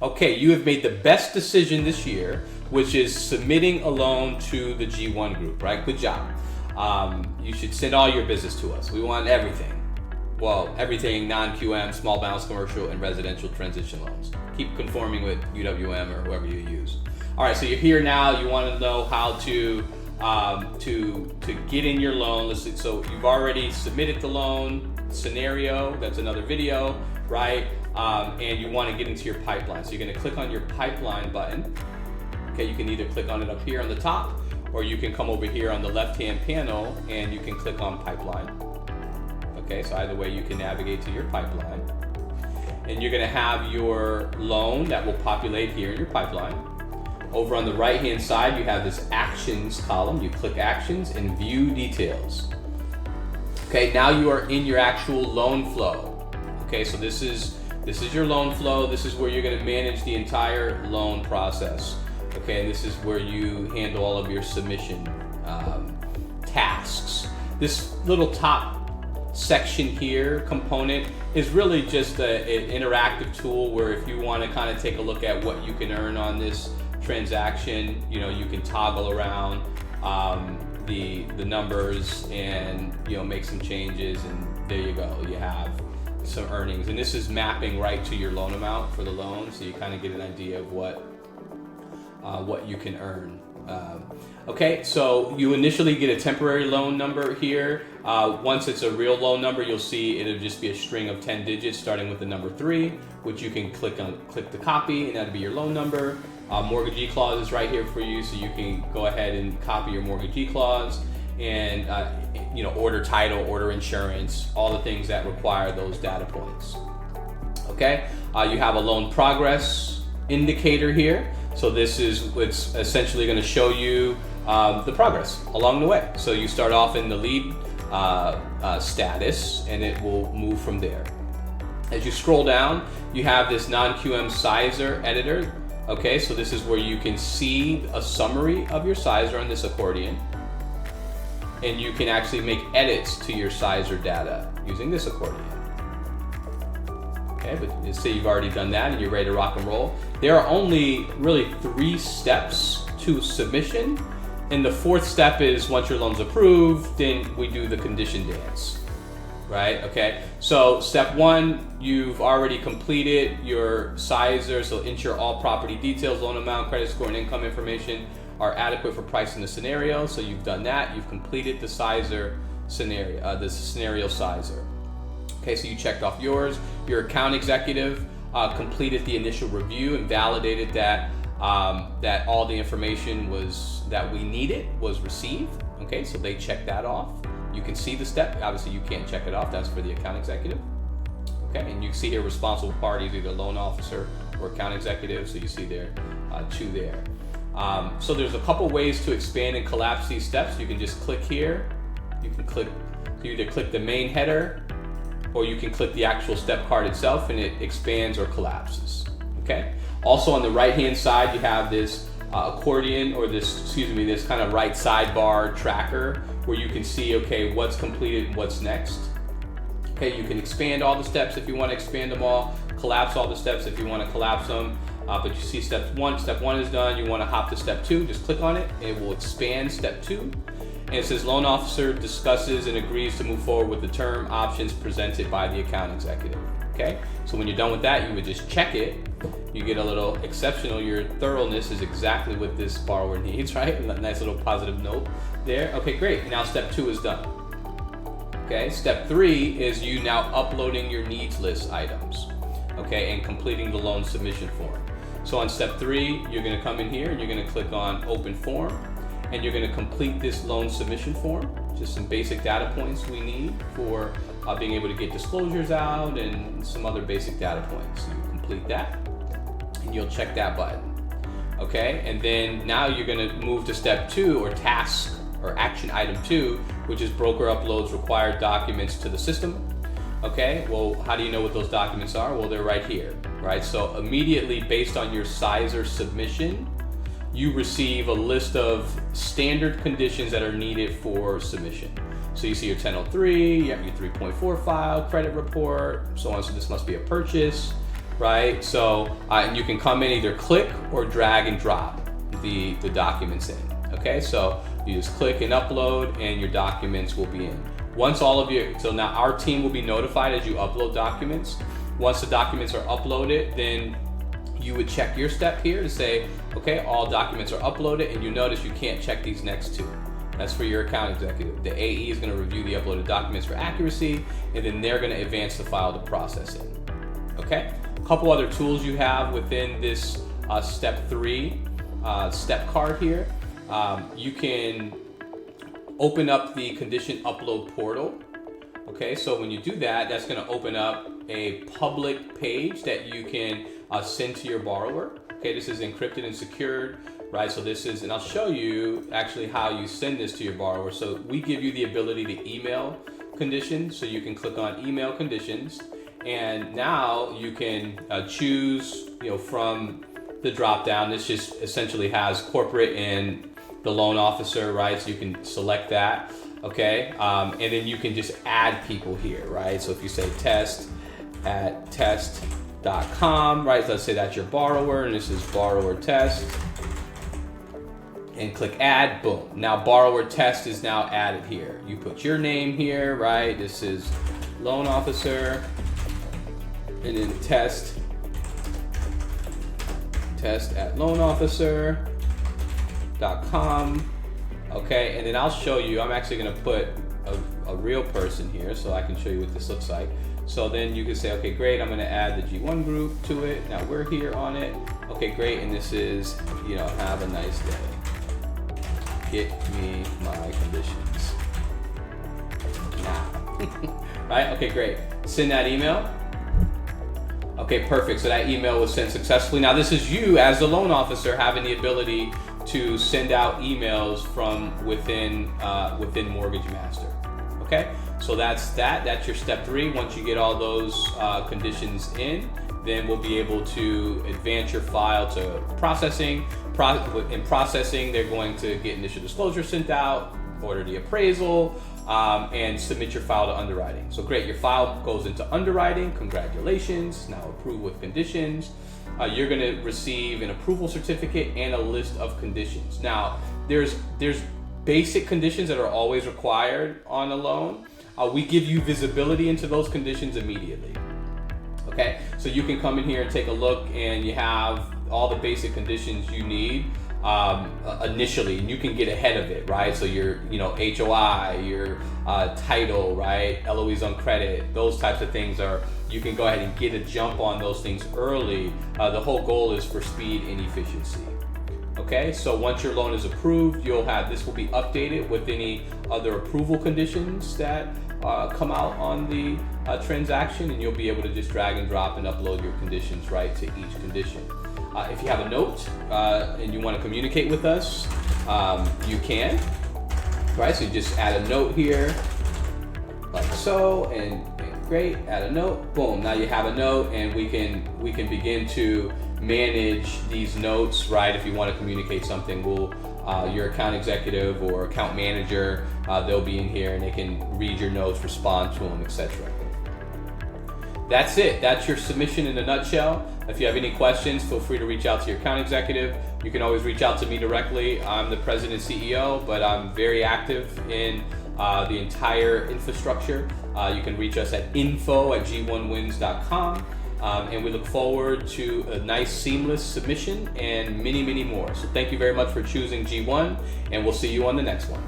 Okay, you have made the best decision this year, which is submitting a loan to the G1 group, right? Good job. You should send all your business to us. We want everything. Well, everything non-QM, small balance commercial, and residential transition loans. Keep conforming with UWM or whoever you use. All right, so you're here now. You want to know how to get in your loan. So you've already submitted the loan scenario. That's another video, right? And you want to get into your pipeline. So you're going to click on your pipeline button. Okay, you can either click on it up here on the top, or you can come over here on the left-hand panel and you can click on pipeline. Okay, so either way you can navigate to your pipeline. And you're going to have your loan that will populate here in your pipeline. Over on the right-hand side, you have this actions column. You click actions and view details. Okay, now you are in your actual loan flow. Okay, so this is your loan flow. This is where you're going to manage the entire loan process. Okay, and this is where you handle all of your submission tasks. This little top section here, component, is really just an interactive tool where if you want to kind of take a look at what you can earn on this transaction, you know, you can toggle around the numbers and, you know, make some changes, and there you go, you have some earnings. And this is mapping right to your loan amount for the loan, so you kind of get an idea of what you can earn. Okay, so you initially get a temporary loan number here. Once it's a real loan number, you'll see it'll just be a string of 10 digits starting with the number 3, which you can click to copy, and that'll be your loan number. Mortgagee clause is right here for you, so you can go ahead and copy your mortgagee clause and you know, order title, order insurance, all the things that require those data points. Okay, you have a loan progress indicator here. So this is what's essentially going to show you the progress along the way. So you start off in the lead status, and it will move from there. As you scroll down, you have this non-QM sizer editor. Okay, so this is where you can see a summary of your sizer on this accordion, and you can actually make edits to your sizer data using this accordion. Okay, but let's say you've already done that and you're ready to rock and roll. There are only really 3 steps to submission, and the 4th step is once your loan's approved, then we do the condition dance, right? Okay, so step 1, you've already completed your sizer, so ensure all property details, loan amount, credit score, and income information are adequate for pricing the scenario. So you've done that, you've completed the sizer scenario, the scenario sizer. Okay, so you checked off yours. Your account executive completed the initial review and validated that that all the information that we needed was received. Okay, so they checked that off. You can see the step. Obviously, you can't check it off. That's for the account executive. Okay, and you see here responsible parties, either loan officer or account executive. So you see there 2 there. So there's a couple ways to expand and collapse these steps. You can just click here. You either click the main header, or you can click the actual step card itself, and it expands or collapses. Okay. Also on the right-hand side, you have this accordion, or this kind of right sidebar tracker where you can see, okay, what's completed and what's next. Okay, you can expand all the steps if you want to expand them all, collapse all the steps if you want to collapse them. But you see step one is done. You want to hop to step 2, just click on it, and it will expand step 2. And it says loan officer discusses and agrees to move forward with the term options presented by the account executive. Okay, so when you're done with that, you would just check it. You get a little exceptional. Your thoroughness is exactly what this borrower needs, right? A nice little positive note there. Okay, great. Now step 2 is done. Okay, step 3 is you now uploading your needs list items. Okay, and completing the loan submission form. So on step 3, you're going to come in here and you're going to click on open form. And you're going to complete this loan submission form, just some basic data points we need for being able to get disclosures out and some other basic data points. So you complete that, and you'll check that button. Okay, and then now you're going to move to step 2, or task or action item 2, which is broker uploads required documents to the system. Okay, well, how do you know what those documents are? Well, they're right here, right? So immediately, based on your sizer submission, you receive a list of standard conditions that are needed for submission. So you see your 1003, you have your 3.4 file, credit report, so on. So this must be a purchase. right? So and you can come in, either click or drag and drop the documents in. Okay, so you just click and upload, and your documents will be in. Once all of your, so now our team will be notified as you upload documents. Once the documents are uploaded, then you would check your step here to say, okay, all documents are uploaded, and you notice you can't check these next two. That's for your account executive. The AE is going to review the uploaded documents for accuracy, and then they're going to advance the file to processing. Okay? A couple other tools you have within this step 3 step card here. You can open up the condition upload portal. Okay, so when you do that, that's going to open up a public page that you can send to your borrower. Okay, this is encrypted and secured, right? So this is, and I'll show you actually how you send this to your borrower. So we give you the ability to email conditions, so you can click on email conditions, and now you can choose, from the drop down. This just essentially has corporate and the loan officer, right? So you can select that. Okay, and then you can just add people here, right? So if you say test@test.com, right? So let's say that's your borrower, and this is borrower test, and click add, boom. Now borrower test is now added here. You put your name here, right? This is loan officer, and then test@loanofficer.com. Okay, and then I'll show you, I'm actually going to put a real person here so I can show you what this looks like. So then you can say, okay, great, I'm going to add the G1 group to it. Now we're here on it. Okay, great, and this is, have a nice day. Get me my conditions now. Right? Okay, great. Send that email. Okay, perfect. So that email was sent successfully. Now this is you as the loan officer having the ability to send out emails from within Mortgage Master. Okay, so that's your step 3. Once you get all those conditions in, then we'll be able to advance your file to processing. In processing, they're going to get initial disclosure sent out, order the appraisal, and submit your file to underwriting. So great, your file goes into underwriting. Congratulations, now approved with conditions. You're going to receive an approval certificate and a list of conditions. Now, there's basic conditions that are always required on a loan. We give you visibility into those conditions immediately. Okay, so you can come in here and take a look, and you have all the basic conditions you need initially, and you can get ahead of it, right? So your HOI, your title, right, LOEs on credit, those types of things you can go ahead and get a jump on those things early. The whole goal is for speed and efficiency. Okay, so once your loan is approved, this will be updated with any other approval conditions that come out on the transaction, and you'll be able to just drag and drop and upload your conditions right to each condition. If you have a note and you want to communicate with us, you can. Right, so you just add a note here, like so, and great, add a note, boom. Now you have a note, and we can begin to manage these notes, right? If you want to communicate something, your account executive or account manager, they'll be in here, and they can read your notes, respond to them, etc. That's it. That's your submission in a nutshell. If you have any questions, feel free to reach out to your account executive. You can always reach out to me directly. I'm the president and CEO, but I'm very active in the entire infrastructure. You can reach us at info@g1wins.com. And we look forward to a nice seamless submission and many, many more. So thank you very much for choosing G1, and we'll see you on the next one.